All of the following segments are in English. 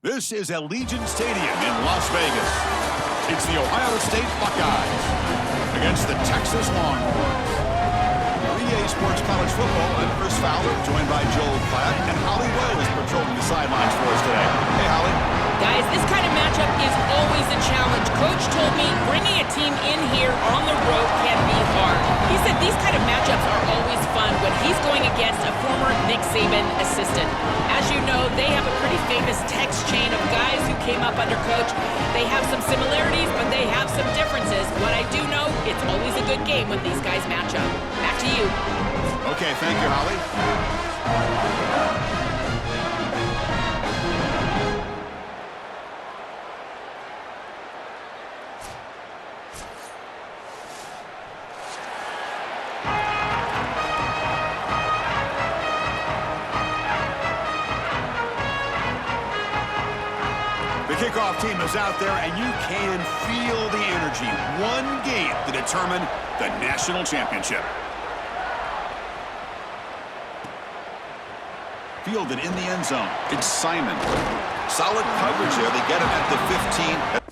This is Allegiant Stadium in Las Vegas. It's the Ohio State Buckeyes against the Texas Longhorns. For EA Sports College Football, I'm Chris Fowler, joined by Joel Klatt, and Holly Rowe is patrolling the sidelines for us today. Hey, Holly. Guys, this kind of matchup is always a challenge. Coach told me bringing a team in here on the road can be hard. He said these kind of matchups are always fun when he's going against a former Nick Saban assistant. As you know, they have a pretty famous text chain of guys who came up under Coach. They have some similarities, but they have some differences. What I do know, it's always a good game when these guys match up. Back to you. Okay, thank you, Holly. The kickoff team is out there, and you can feel the energy. One game to determine the national championship. Fielded in the end zone. It's Simon. Solid coverage there. They get him at the 15.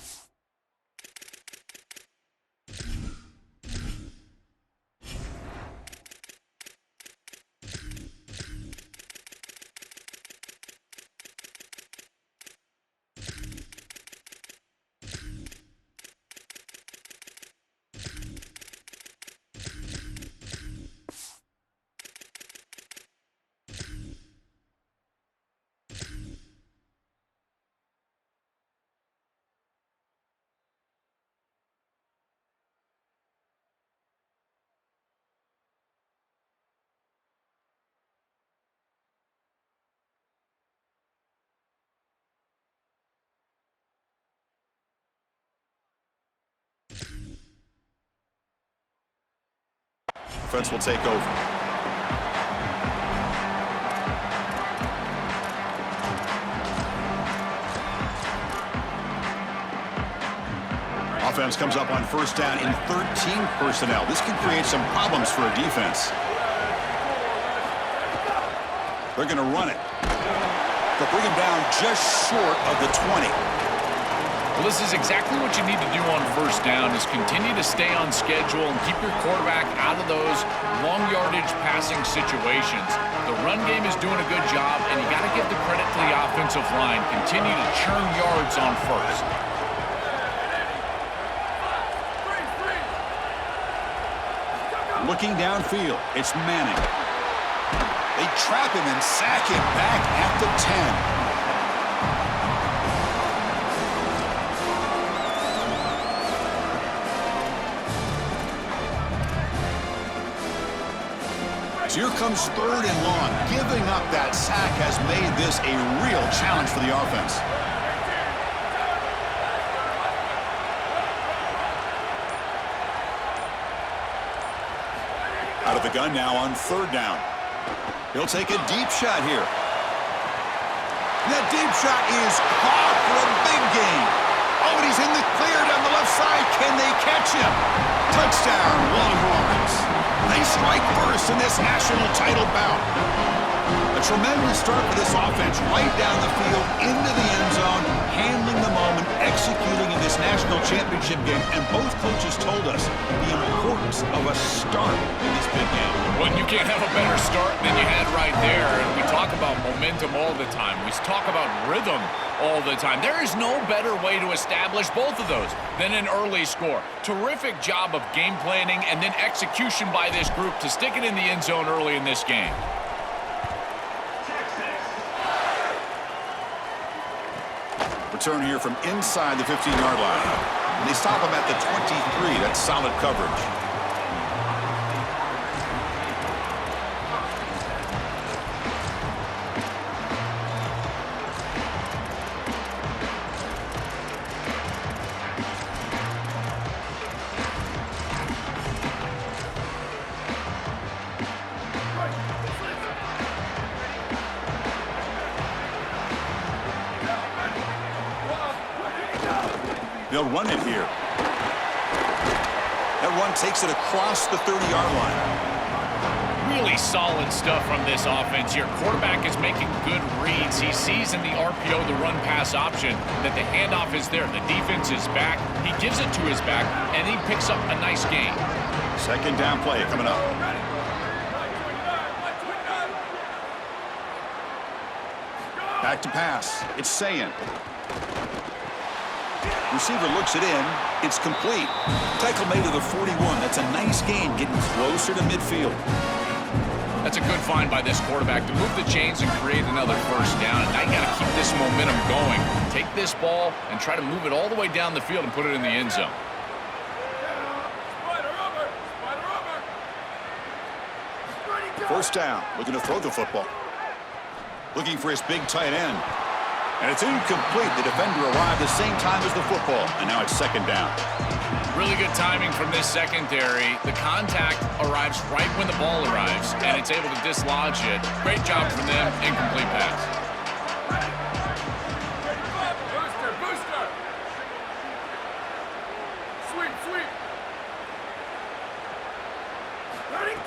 Defense will take over. Offense comes up on first down in 13 personnel. This can create some problems for a defense. They're going to run it. They'll bring him down just short of the 20. Well, this is exactly what you need to do on first down, is continue to stay on schedule and keep your quarterback out of those long yardage passing situations. The run game is doing a good job, and you got to give the credit to the offensive line. Continue to churn yards on first. Looking downfield, it's Manning. They trap him and sack him back at the 10. So here comes third and long. Giving up that sack has made this a real challenge for the offense. Out of the gun now on third down. He'll take a deep shot here. That deep shot is caught for a big gain. Oh, and he's in the clear down the left side. Can they catch him? Touchdown, Longhorns. They strike first in this national title bout. A tremendous start for this offense, right down the field, into the end zone, handling the moment, executing in this national championship game. And both coaches told us the importance of a start in this big game. Well, you can't have a better start than you had right there. And we talk about momentum all the time. We talk about rhythm all the time. There is no better way to establish both of those than an early score. Terrific job of game planning and then execution by this group to stick it in the end zone early in this game. Return here from inside the 15-yard line. And they stop him at the 23. That's solid coverage. They'll run it here. That run takes it across the 30-yard line. Really solid stuff from this offense here. Quarterback is making good reads. He sees in the RPO the run-pass option that the handoff is there. The defense is back. He gives it to his back, and he picks up a nice gain. Second down play coming up. Back to pass. It's Sayin. Receiver looks it in. It's complete. Tackle made to the 41. That's a nice gain, getting closer to midfield. That's a good find by this quarterback to move the chains and create another first down. And now you got to keep this momentum going. Take this ball and try to move it all the way down the field and put it in the end zone. First down. Looking to throw the football. Looking for his big tight end. And it's incomplete. The defender arrived the same time as the football. And now it's second down. Really good timing from this secondary. The contact arrives right when the ball arrives, and it's able to dislodge it. Great job from them. Incomplete pass. Booster. Sweep.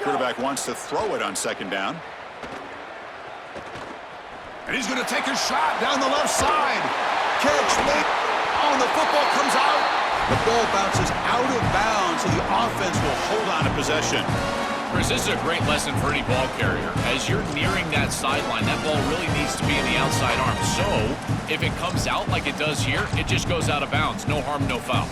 Quarterback wants to throw it on second down. And he's going to take a shot down the left side. Catch made. Oh, and the football comes out. The ball bounces out of bounds, so the offense will hold on to possession. Chris, this is a great lesson for any ball carrier. As you're nearing that sideline, that ball really needs to be in the outside arm. So, if it comes out like it does here, it just goes out of bounds. No harm, no foul.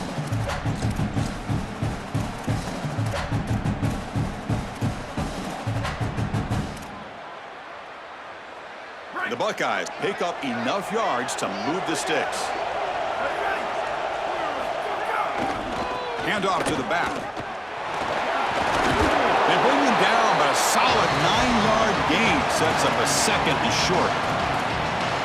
The Buckeyes pick up enough yards to move the sticks. Hand off to the back. They bring him down, but a solid 9-yard gain sets up a second and short.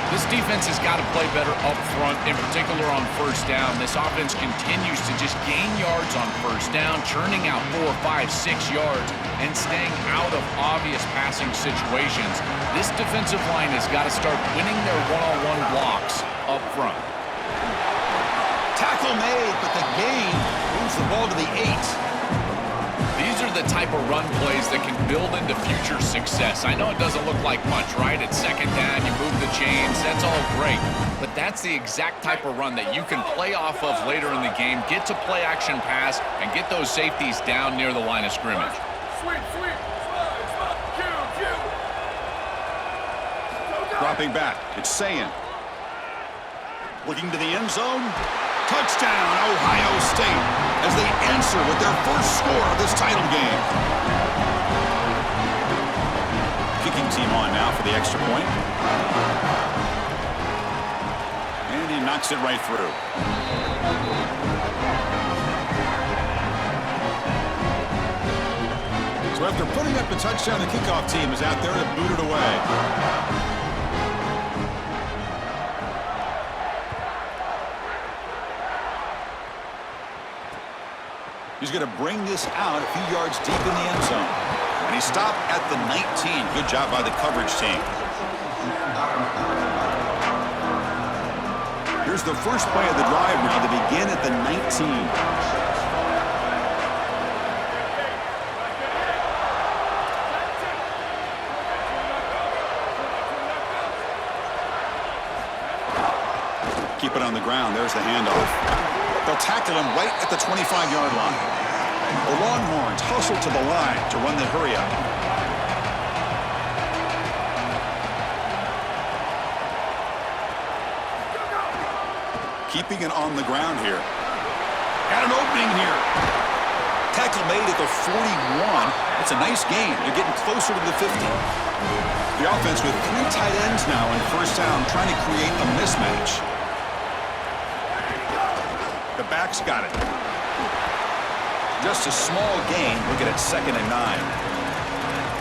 This defense has got to play better up front, in particular on first down. This offense continues to just gain yards on first down, churning out 4, 5, 6 yards, and staying out of obvious passing situations. This defensive line has got to start winning their one-on-one blocks up front. Tackle made, but the gain moves the ball to the 8. These are the type of run plays that can build into future success. I know it doesn't look like much, right? It's second down, you move the chains, that's all great. But that's the exact type of run that you can play off of later in the game, get to play action pass, and get those safeties down near the line of scrimmage. Sweep. Cue. Dropping back, it's Sayin. Looking to the end zone. Touchdown, Ohio State, as they answer with their first score of this title game. Kicking team on now for the extra point. And he knocks it right through. So after putting up a touchdown, the kickoff team is out there to boot it away. He's going to bring this out a few yards deep in the end zone. And he stopped at the 19. Good job by the coverage team. Here's the first play of the drive now to begin at the 19. Keep it on the ground. There's the handoff. They'll tackle him right at the 25-yard line. The Longhorns hustle to the line to run the hurry-up. Keeping it on the ground here. Got an opening here. Tackle made at the 41. It's a nice gain. They're getting closer to the 50. The offense with 3 tight ends now in first down, trying to create a mismatch. The back's got it. Just a small gain. Look at it, 2nd and 9.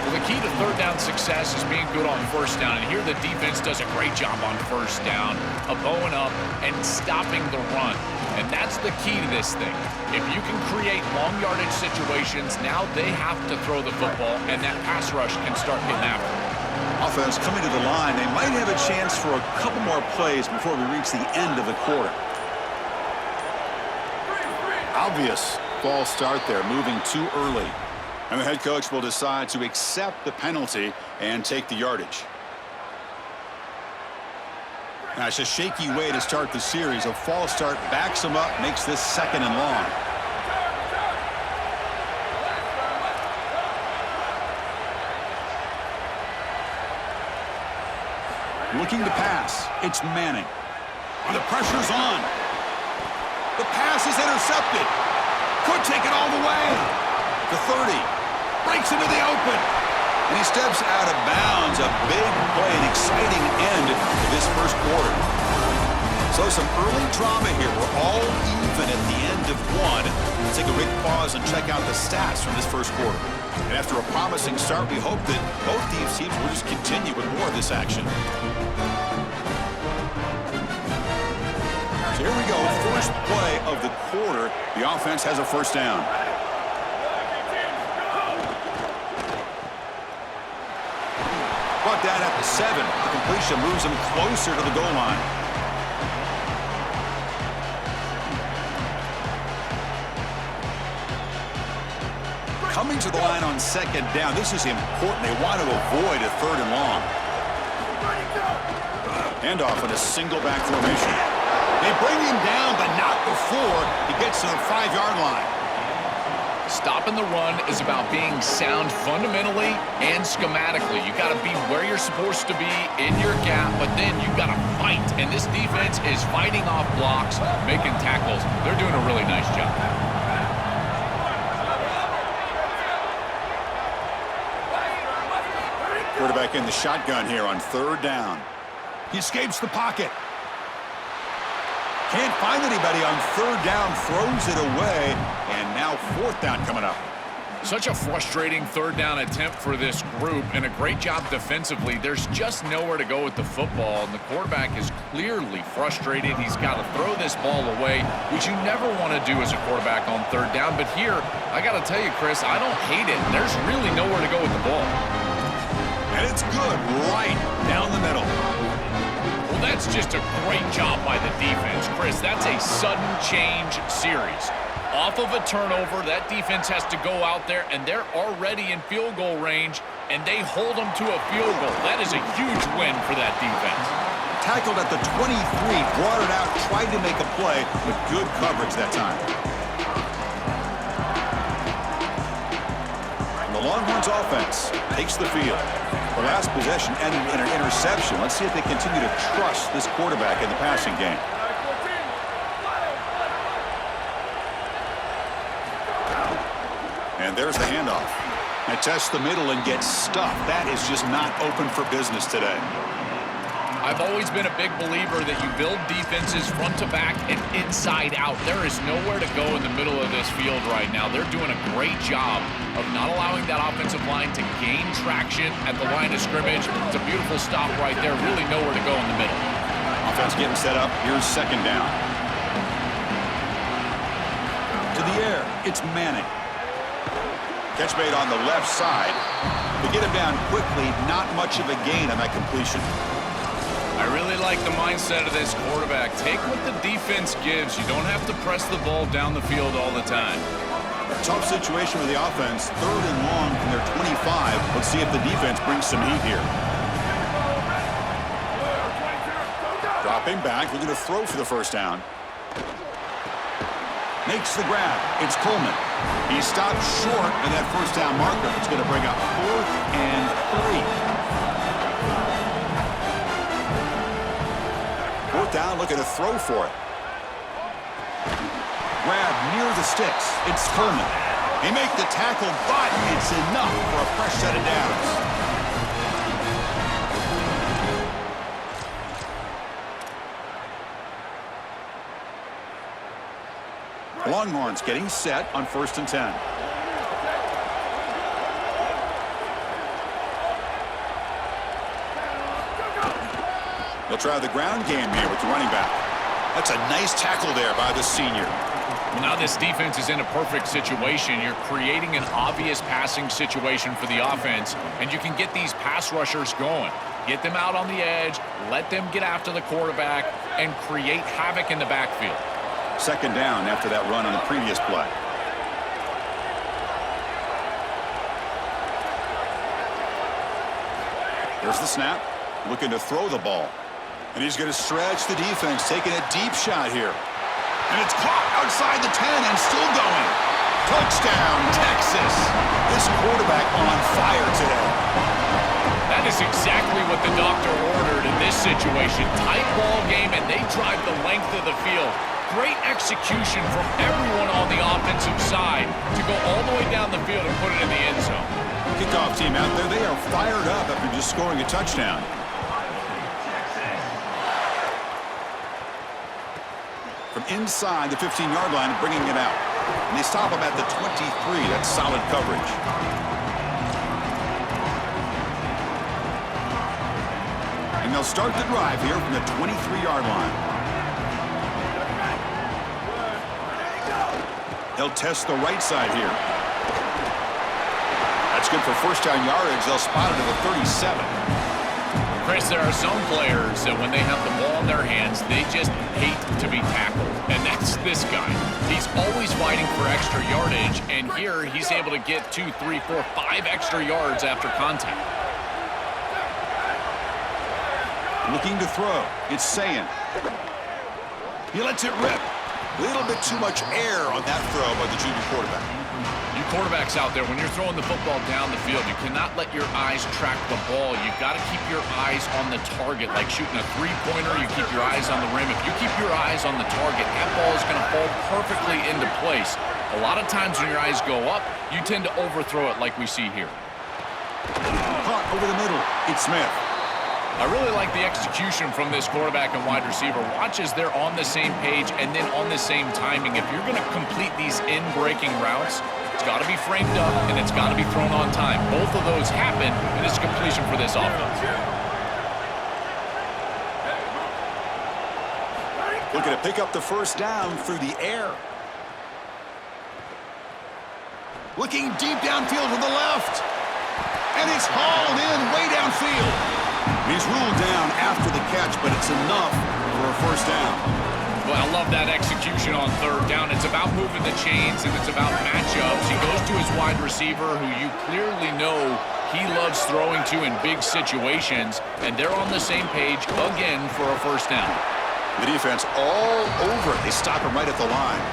Well, the key to third down success is being good on first down. And here the defense does a great job on first down of bowing up and stopping the run. And that's the key to this thing. If you can create long yardage situations, now they have to throw the football, and that pass rush can start getting after it. Offense coming to the line. They might have a chance for a couple more plays before we reach the end of the quarter. Obvious false start there, moving too early. And the head coach will decide to accept the penalty and take the yardage. Now, it's a shaky way to start the series. A false start backs him up, makes this 2nd and long. Looking to pass. It's Manning. And the pressure's on. The pass is intercepted. Could take it all the way. The 30. Breaks into the open. And he steps out of bounds. A big play, an exciting end to this first quarter. So some early drama here. We're all even at the end of one. Let's take a quick pause and check out the stats from this first quarter. And after a promising start, we hope that both these teams will just continue with more of this action. So here we go. First play of the quarter. The offense has a first down. Brought down at the 7. The completion moves him closer to the goal line. Coming to the line on 2nd down. This is important. They want to avoid a 3rd and long. Handoff in a single back formation. They bring him down, but not before he gets to the 5-yard line. Stopping the run is about being sound fundamentally and schematically. You got to be where you're supposed to be in your gap, but then you got to fight. And this defense is fighting off blocks, making tackles. They're doing a really nice job. Quarterback in the shotgun here on 3rd down. He escapes the pocket. Can't find anybody on 3rd down, throws it away, and now 4th down coming up. Such a frustrating 3rd down attempt for this group, and a great job defensively. There's just nowhere to go with the football, and the quarterback is clearly frustrated. He's got to throw this ball away, which you never want to do as a quarterback on 3rd down. But here, I got to tell you, Chris, I don't hate it. There's really nowhere to go with the ball. And it's good right down the middle. Well, that's just a great job by the defense, Chris. That's a sudden change series. Off of a turnover, that defense has to go out there, and they're already in field goal range, and they hold them to a field goal. That is a huge win for that defense. Tackled at the 23, brought it out, tried to make a play, with good coverage that time. And the Longhorns offense takes the field. The last possession ended in an interception. Let's see if they continue to trust this quarterback in the passing game. And there's the handoff. And tests the middle and gets stuffed. That is just not open for business today. I've always been a big believer that you build defenses front to back and inside out. There is nowhere to go in the middle of this field right now. They're doing a great job of not allowing that offensive line to gain traction at the line of scrimmage. It's a beautiful stop right there. Really nowhere to go in the middle. Offense getting set up. Here's 2nd down. To the air. It's Manning. Catch made on the left side. They get him down quickly. Not much of a gain on that completion. I really like the mindset of this quarterback. Take what the defense gives. You don't have to press the ball down the field all the time. Tough situation with the offense. 3rd and long from their 25. Let's see if the defense brings some heat here. Dropping back, looking to throw for the first down. Makes the grab. It's Coleman. He stopped short of that first down marker. It's going to bring up 4th and 3. 4th down, looking to throw for it. Grab near the sticks. It's Coleman. He make the tackle, but it's enough for a fresh set of downs. Longhorns getting set on 1st and 10. They'll try the ground game here with the running back. That's a nice tackle there by the senior. Now this defense is in a perfect situation. You're creating an obvious passing situation for the offense, and you can get these pass rushers going. Get them out on the edge, let them get after the quarterback, and create havoc in the backfield. 2nd down after that run on the previous play. There's the snap. Looking to throw the ball. And he's going to stretch the defense, taking a deep shot here. And it's caught outside the 10 and still going. Touchdown, Texas. This quarterback on fire today. That is exactly what the doctor ordered in this situation. Tight ball game, and they drive the length of the field. Great execution from everyone on the offensive side to go all the way down the field and put it in the end zone. Kickoff team out there, they are fired up after just scoring a touchdown. From inside the 15-yard line, bringing it out. And they stop him at the 23. That's solid coverage. And they'll start the drive here from the 23-yard line. They'll test the right side here. That's good for first down yardage. They'll spot it at the 37. Chris, there are some players that when they have the ball in their hands, they just hate to be tackled. And that's this guy. He's always fighting for extra yardage, and here he's able to get 2, 3, 4, 5 extra yards after contact. Looking to throw. It's Sayin. He lets it rip. A little bit too much air on that throw by the junior quarterback. You quarterbacks out there, when you're throwing the football down the field, you cannot let your eyes track the ball. You've got to keep your eyes on the target. Like shooting a three-pointer, you keep your eyes on the rim. If you keep your eyes on the target, that ball is going to fall perfectly into place. A lot of times when your eyes go up, you tend to overthrow it like we see here. Caught over the middle. It's Smith. I really like the execution from this quarterback and wide receiver. Watch as they're on the same page and then on the same timing. If you're going to complete these in-breaking routes, it's got to be framed up and it's got to be thrown on time. Both of those happen, and it's completion for this offense. Looking to pick up the first down through the air. Looking deep downfield to the left. And it's hauled in way downfield. He's ruled down after the catch, but it's enough for a first down. Well, I love that execution on third down. It's about moving the chains, and it's about matchups. He goes to his wide receiver, who you clearly know he loves throwing to in big situations, and they're on the same page again for a first down. The defense all over it. They stop him right at the line.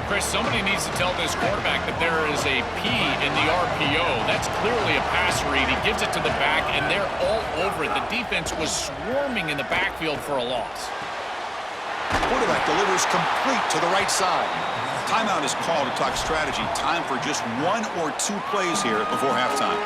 Chris, somebody needs to tell this quarterback that there is a P in the RPO. That's clearly a pass read. He gives it to the back, and they're all over it. The defense was swarming in the backfield for a loss. Quarterback delivers complete to the right side. Timeout is called to talk strategy. Time for just 1 or 2 plays here before halftime.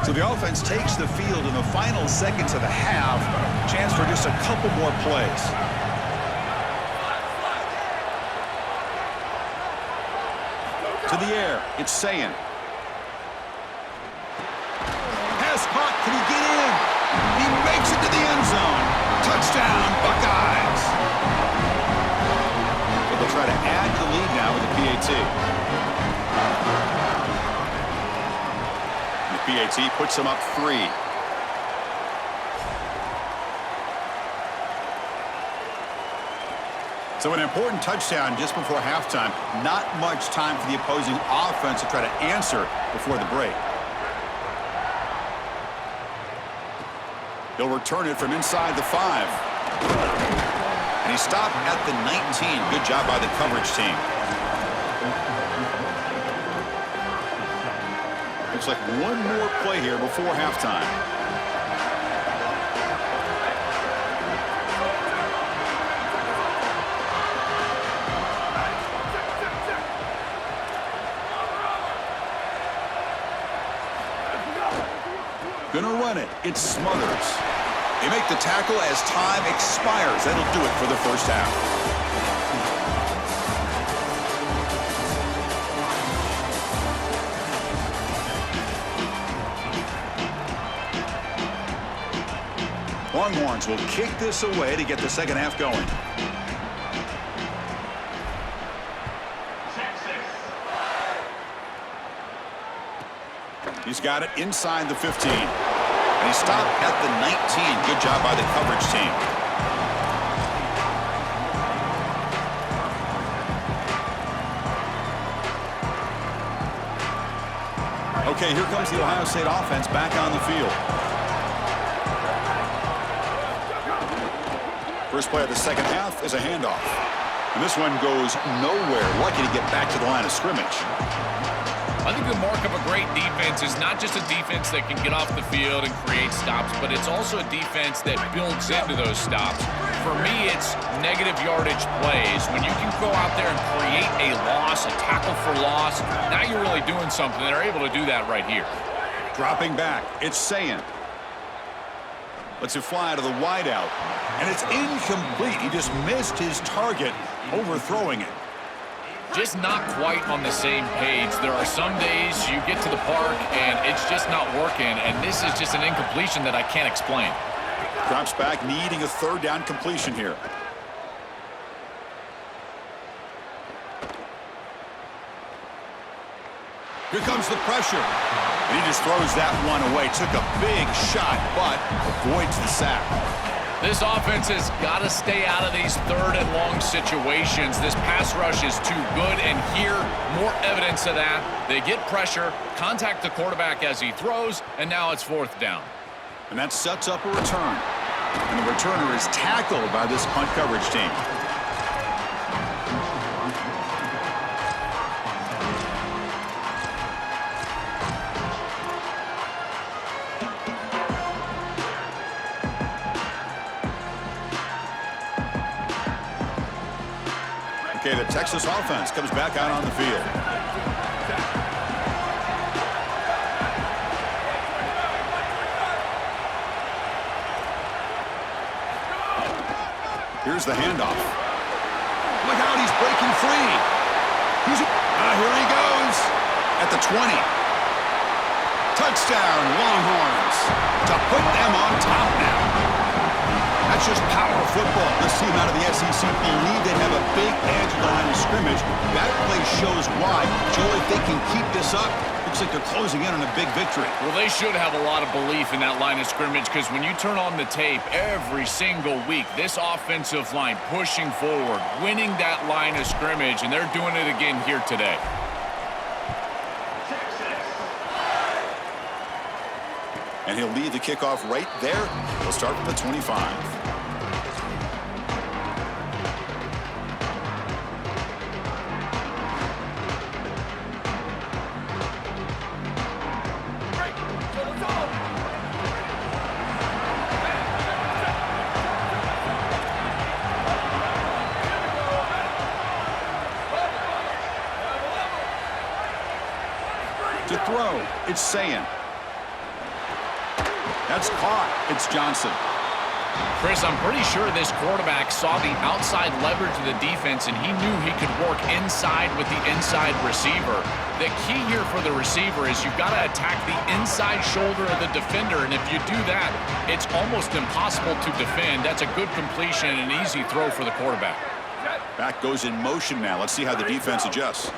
So the offense takes the field in the final seconds of the half. Chance for just a couple more plays. To the air, it's Sayin. Pass caught, can he get in? He makes it to the end zone. Touchdown, Buckeyes. So they'll try to add to the lead now with the PAT. PAT puts him up 3. So an important touchdown just before halftime. Not much time for the opposing offense to try to answer before the break. He'll return it from inside the 5. And he stopped at the 19. Good job by the coverage team. Looks like one more play here before halftime. Gonna run it. It's Smothers. They make the tackle as time expires. That'll do it for the first half. Longhorns will kick this away to get the second half going. He's got it inside the 15. And he stopped at the 19. Good job by the coverage team. Okay, here comes the Ohio State offense back on the field. First play of the second half is a handoff. And this one goes nowhere. Lucky to get back to the line of scrimmage. I think the mark of a great defense is not just a defense that can get off the field and create stops, but it's also a defense that builds into those stops. For me, it's negative yardage plays. When you can go out there and create a loss, a tackle for loss, now you're really doing something. They're able to do that right here. Dropping back, it's Sayin. Lets it fly to the wideout. And it's incomplete. He just missed his target, overthrowing it. Just not quite on the same page. There are some days you get to the park and it's just not working, and this is just an incompletion that I can't explain. Drops back, needing a third down completion here. Here comes the pressure. And he just throws that one away. Took a big shot, but avoids the sack. This offense has got to stay out of these third and long situations. This pass rush is too good, and here, more evidence of that. They get pressure, contact the quarterback as he throws, and now it's fourth down. And that sets up a return. And the returner is tackled by this punt coverage team. Okay, the Texas offense comes back out on the field. Here's the handoff. Look out, he's breaking free. Here he goes. At the 20. Touchdown, Longhorns. To put them on top now. That's just power football. This team out of the SEC believe they have a big edge of the line of scrimmage. That play shows why. Joe, if they can keep this up, looks like they're closing in on a big victory. Well, they should have a lot of belief in that line of scrimmage, because when you turn on the tape every single week, this offensive line pushing forward, winning that line of scrimmage, and they're doing it again here today. And he'll lead the kickoff right there. He'll start with the 25. To throw, it's Sayin. That's caught. It's Johnson. Chris, I'm pretty sure this quarterback saw the outside leverage of the defense, and he knew he could work inside with the inside receiver. The key here for the receiver is you've got to attack the inside shoulder of the defender, and if you do that, it's almost impossible to defend. That's a good completion and an easy throw for the quarterback. Back goes in motion now. Let's see how the defense adjusts.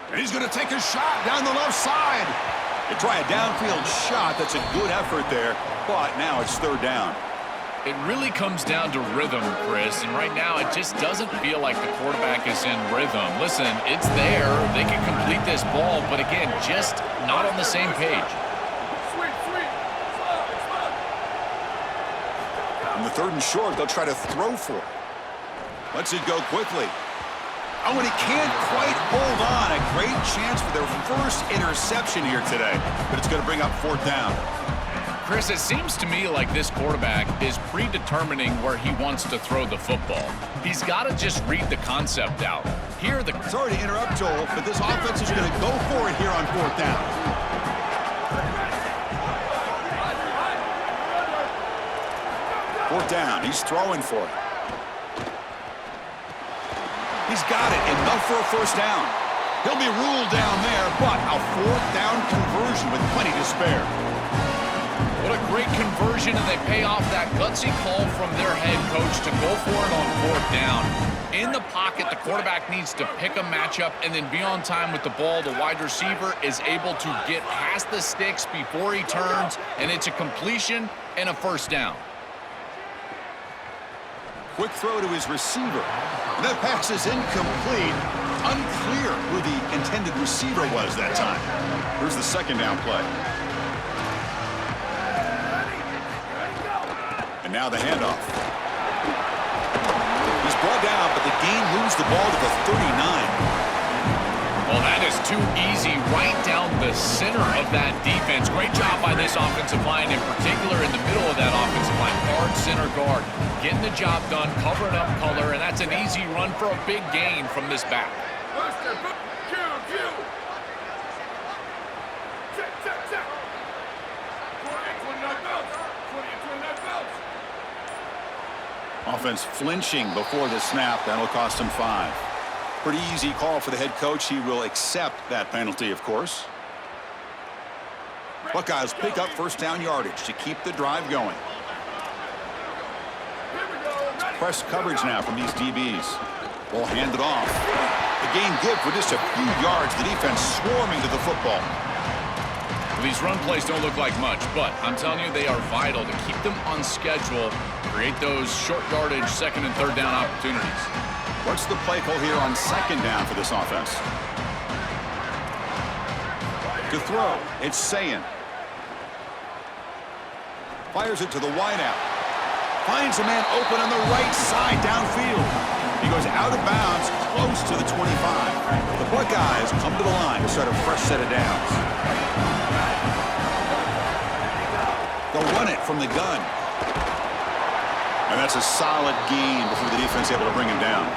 And he's going to take a shot down the left side. They try a downfield shot. That's a good effort there, but now it's third down. It really comes down to rhythm, Chris, and right now it just doesn't feel like the quarterback is in rhythm. Listen, it's there. They can complete this ball, but again, just not on the same page. On the third and short, they'll try to throw for it. Lets it go quickly. Oh, and he can't quite hold on. A great chance for their first interception here today, but it's going to bring up fourth down. Chris, it seems to me like this quarterback is predetermining where he wants to throw the football. He's got to just read the concept out. Sorry to interrupt, Joel, but this offense is going to go for it here on fourth down. Fourth down. He's throwing for it. He's got it. Enough for a first down. He'll be ruled down there, but a fourth down conversion with plenty to spare. What a great conversion, and they pay off that gutsy call from their head coach to go for it on fourth down. In the pocket, the quarterback needs to pick a matchup and then be on time with the ball. The wide receiver is able to get past the sticks before he turns, and it's a completion and a first down. Quick throw to his receiver. That pass is incomplete. unclear who the intended receiver was that time. Here's the second down play. And now the handoff. He's brought down, but the gain moves the ball to the 39. Well, that is too easy right down the center of that defense. Great job by this offensive line, in particular in the middle of that offensive line. Hard center guard, getting the job done, covering up color, and that's an easy run for a big gain from this back. Booster, Q. Check. 28-29 belts. 28-29 belts. Offense flinching before the snap. That'll cost him 5. Pretty easy call for the head coach. He will accept that penalty, of course. Buckeyes pick up first down yardage to keep the drive going. Press coverage now from these DBs. Ball handed off. The gain good for just a few yards. The defense swarming to the football. These run plays don't look like much, but I'm telling you, they are vital to keep them on schedule, create those short yardage second and third down opportunities. What's the play call here on second down for this offense? To throw, it's Sayin. Fires it to the wideout. Finds a man open on the right side downfield. He goes out of bounds close to the 25. The Buckeyes come to the line to start a fresh set of downs. They'll run it from the gun. And that's a solid gain before the defense is able to bring him down.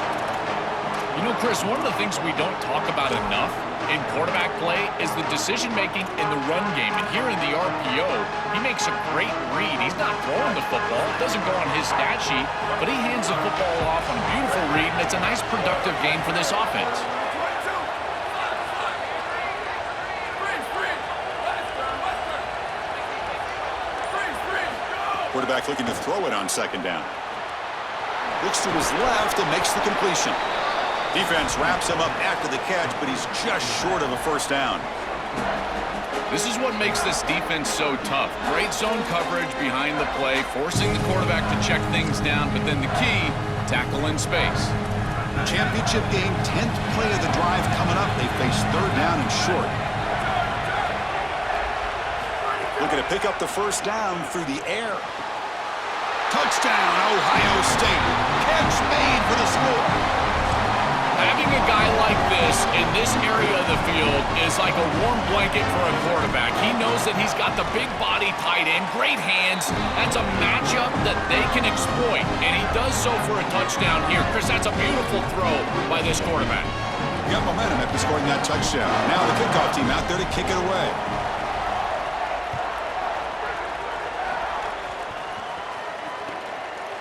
You know, Chris, one of the things we don't talk about enough in quarterback play is the decision-making in the run game. And here in the RPO, he makes a great read. He's not throwing the football. It doesn't go on his stat sheet, but he hands the football off on a beautiful read, and it's a nice, productive game for this offense. Quarterback looking to throw it on second down. Looks to his left and makes the completion. Defense wraps him up after the catch, but he's just short of a first down. This is what makes this defense so tough. Great zone coverage behind the play, forcing the quarterback to check things down, but then the key, tackle in space. Championship game, 10th play of the drive coming up. They face third down and short. Looking to pick up the first down through the air. Touchdown, Ohio State. Catch made for the score. Having a guy like this in this area of the field is like a warm blanket for a quarterback. He knows that he's got the big body tight end, great hands. That's a matchup that they can exploit, and he does so for a touchdown here. Chris, that's a beautiful throw by this quarterback. Got momentum after scoring that touchdown. Now the kickoff team out there to kick it away.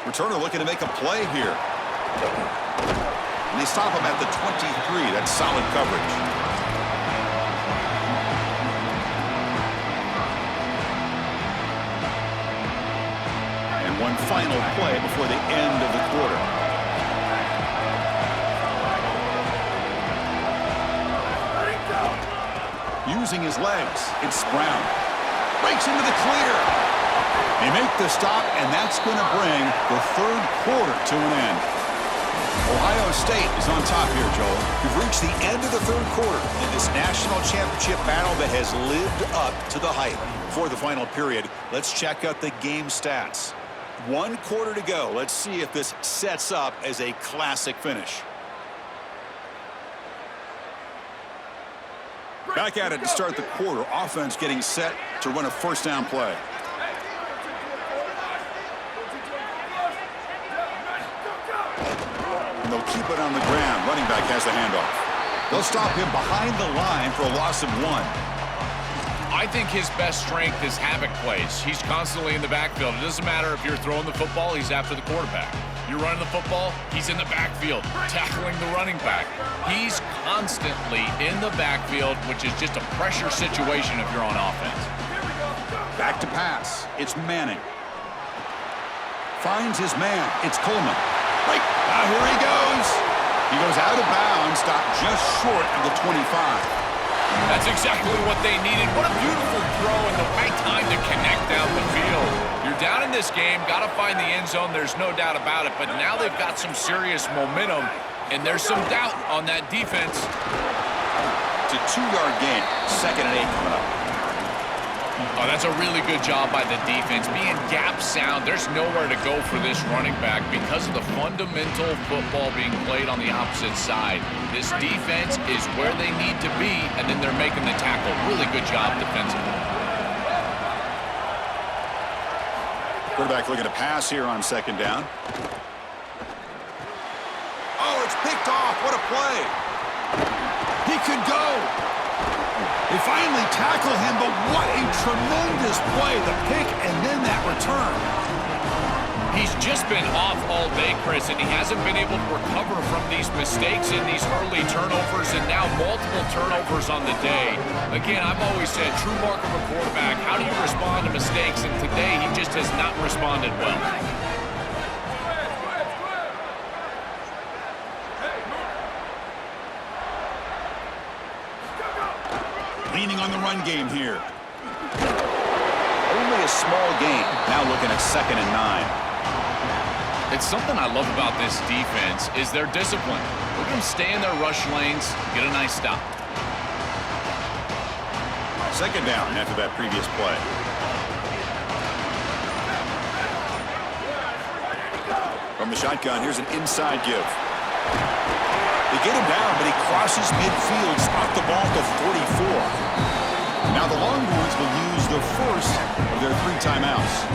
Returner looking to make a play here. And they stop him at the 23. That's solid coverage. And one final play before the end of the quarter. Using his legs, it's Brown. Breaks into the clear. They make the stop, and that's going to bring the third quarter to an end. Ohio State is on top here, Joel. We've reached the end of the third quarter in this national championship battle that has lived up to the hype. Before the final period, let's check out the game stats. 1 quarter to go. Let's see if this sets up as a classic finish. Back at it to start the quarter. Offense getting set to run a first down play. And they'll keep it on the ground. Running back has the handoff. They'll stop him behind the line for a loss of 1. I think his best strength is havoc plays. He's constantly in the backfield. It doesn't matter if you're throwing the football, he's after the quarterback. You're running the football, he's in the backfield, tackling the running back. He's constantly in the backfield, which is just a pressure situation if you're on offense. Back to pass. It's Manning. Finds his man. It's Coleman. Right. Here he goes. He goes out of bounds, stopped just short of the 25. That's exactly what they needed. What a beautiful throw and the right time to connect down the field. You're down in this game, got to find the end zone. There's no doubt about it. But now they've got some serious momentum. and there's some doubt on that defense. It's a 2-yard gain. 2nd and 8 coming up. Oh, that's a really good job by the defense. Being gap sound, there's nowhere to go for this running back because of the fundamental football being played on the opposite side. This defense is where they need to be, and then they're making the tackle. Really good job defensively. Quarterback looking to pass here on 2nd down. Oh, it's picked off. What a play. He could go. They finally tackle him, but what a tremendous play. The pick and then that return. He's just been off all day, Chris, and he hasn't been able to recover from these mistakes in these early turnovers and now multiple turnovers on the day. Again, I've always said, true mark of a quarterback, how do you respond to mistakes? And today, he just has not responded well. Leaning on the run game here. Only a small gain. Now looking at 2nd and 9. It's something I love about this defense is their discipline. Look at them stay in their rush lanes, get a nice stop. 2nd down after that previous play. From the shotgun, here's an inside give. They get him down, but he crosses midfield, spot the ball to 44. Now the Longhorns will use the first of their 3 timeouts.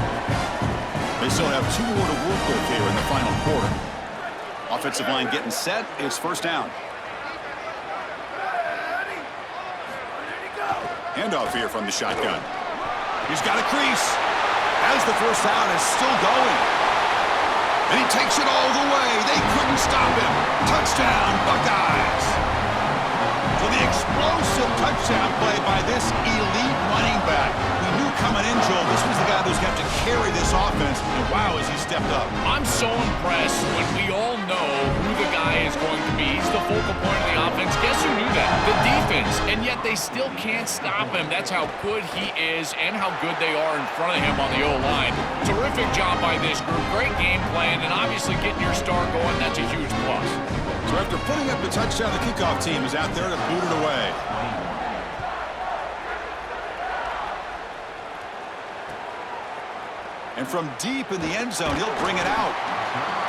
They still have 2 more to work with here in the final quarter. Offensive line getting set. It's 1st down. Handoff here from the shotgun. He's got a crease. As the 1st down is still going. And he takes it all the way. They couldn't stop him. Touchdown, Buckeyes. For the explosive touchdown play by this elite running back. We knew coming in, Joel, this was the guy that was going to have to carry this offense. And wow, as he stepped up. I'm so impressed when we all know who the guy is going to be. He's the focal point of the offense. Guess who knew that? The defense. And yet they still can't stop him. That's how good he is and how good they are in front of him on the O-line. Terrific job by this group. Great game plan, and obviously getting your star going, that's a huge plus. So after putting up the touchdown, the kickoff team is out there to boot it away. And from deep in the end zone, he'll bring it out.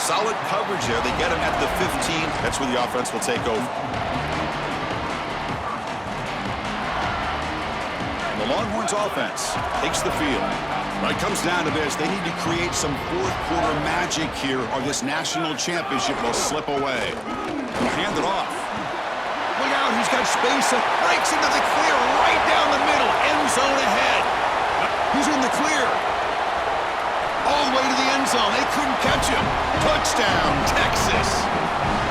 Solid coverage there. They get him at the 15. That's where the offense will take over. And the Longhorns offense takes the field. When it comes down to this, they need to create some 4th quarter magic here or this national championship will slip away. He'll hand it off. Look out, he's got space. Breaks into the clear right down the middle. End zone ahead. He's in the clear. All the way to the end zone. They couldn't catch him. Touchdown, Texas.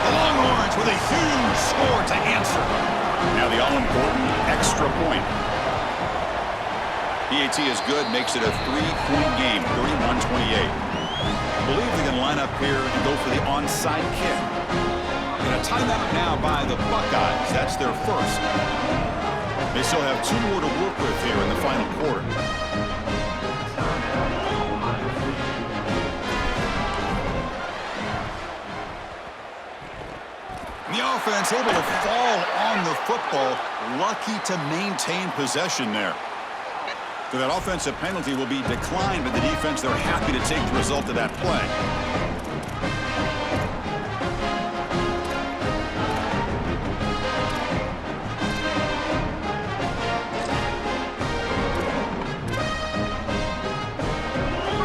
The Longhorns with a huge score to answer. Now the all-important extra point. PAT is good, makes it a 3-point game, 31-28. I believe they can line up here and go for the onside kick. And a timeout now by the Buckeyes. That's their first. They still have 2 more to work with here in the final quarter. The offense able to fall on the football, lucky to maintain possession there. So that offensive penalty will be declined by the defense. They're happy to take the result of that play.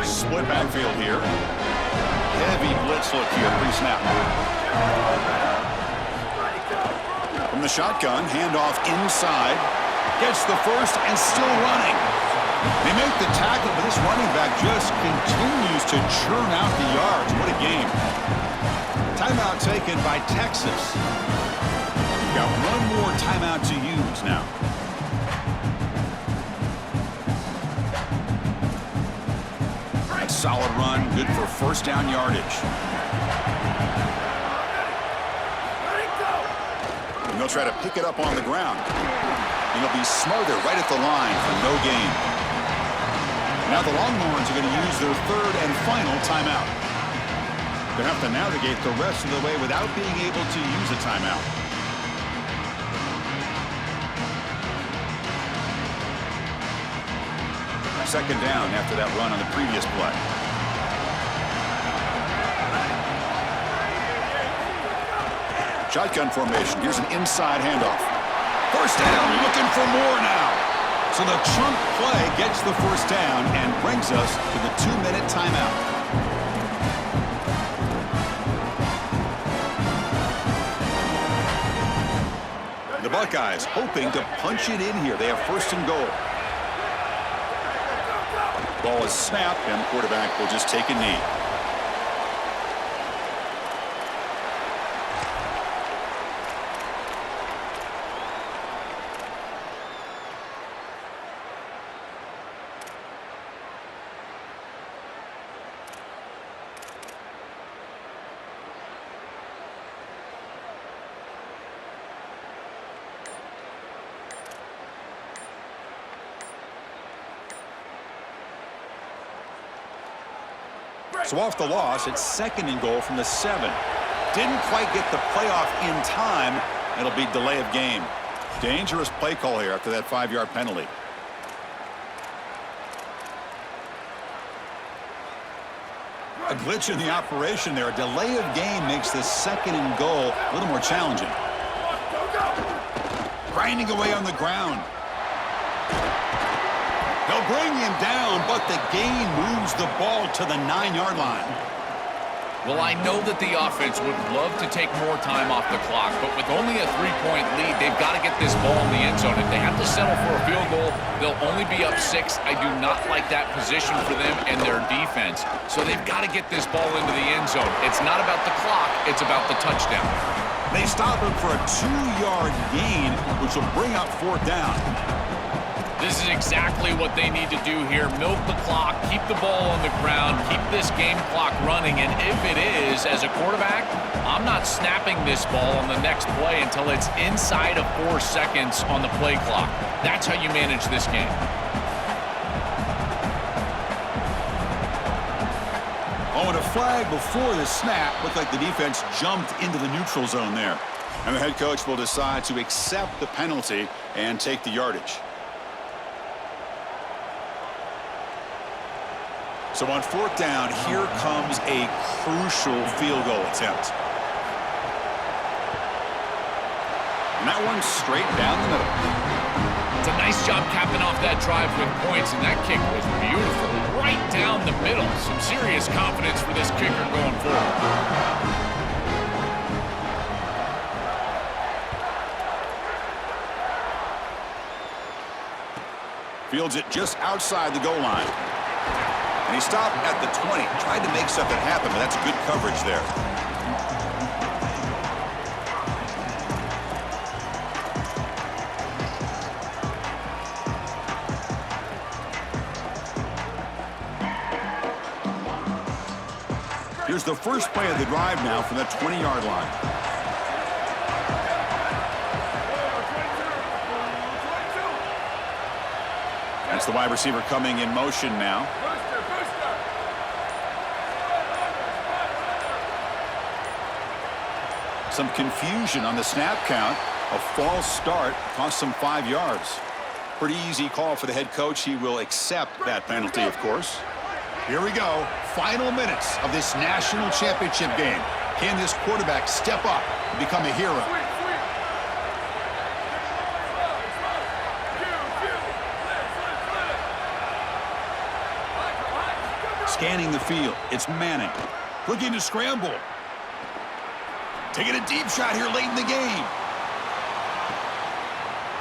Split backfield here. Heavy blitz look here, pre-snap. From the shotgun, handoff inside. Gets the first and still running. They make the tackle, but this running back just continues to churn out the yards. What a game. Timeout taken by Texas. We've got 1 more timeout to use now. That's solid run, good for 1st down yardage. And they'll try to pick it up on the ground. And he'll be smothered right at the line for no gain. Now the Longhorns are going to use their 3rd and final timeout. They have to navigate the rest of the way without being able to use a timeout. Second down after that run on the previous play. Shotgun formation. Here's an inside handoff. First down, looking for more now. So the chunk play gets the first down and brings us to the 2-minute timeout. The Buckeyes hoping to punch it in here. They have first and goal. Ball is snapped, and the quarterback will just take a knee. So off the loss, it's second and goal from the 7. Didn't quite get the playoff in time. It'll be delay of game. Dangerous play call here after that 5-yard penalty. A glitch in the operation there. A delay of game makes the second and goal a little more challenging. Grinding away on the ground. They'll bring him down, but the gain moves the ball to the 9-yard line. Well, I know that the offense would love to take more time off the clock, but with only a 3-point lead, they've got to get this ball in the end zone. If they have to settle for a field goal, they'll only be up 6. I do not like that position for them and their defense. So they've got to get this ball into the end zone. It's not about the clock, it's about the touchdown. They stop him for a 2-yard gain, which will bring up fourth down. This is exactly what they need to do here. Milk the clock, keep the ball on the ground, keep this game clock running, and if it is, as a quarterback, I'm not snapping this ball on the next play until it's inside of 4 seconds on the play clock. That's how you manage this game. Oh, and a flag before the snap. Looked like the defense jumped into the neutral zone there. And the head coach will decide to accept the penalty and take the yardage. So on fourth down, here comes a crucial field goal attempt. And that one's straight down the middle. It's a nice job capping off that drive with points, and that kick was beautiful. Right down the middle. Some serious confidence for this kicker going forward. Fields it just outside the goal line. And he stopped at the 20. Tried to make something happen, but that's good coverage there. Here's the first play of the drive now from that 20-yard line. That's the wide receiver coming in motion now. Some confusion on the snap count. A false start cost them 5 yards. Pretty easy call for the head coach. He will accept that penalty, of course. Here we go. Final minutes of this national championship game. Can this quarterback step up and become a hero? Scanning the field. It's Manning. Looking to scramble. Taking a deep shot here late in the game.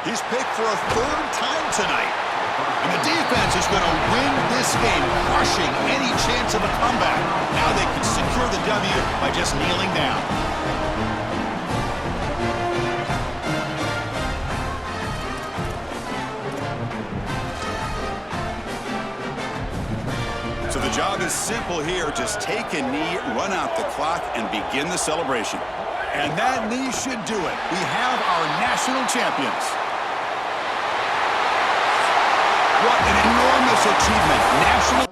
He's picked for a 3rd time tonight. And the defense is going to win this game, crushing any chance of a comeback. Now they can secure the W by just kneeling down. So the job is simple here. Just take a knee, run out the clock, and begin the celebration. And that knee should do it. We have our national champions. What an enormous achievement. National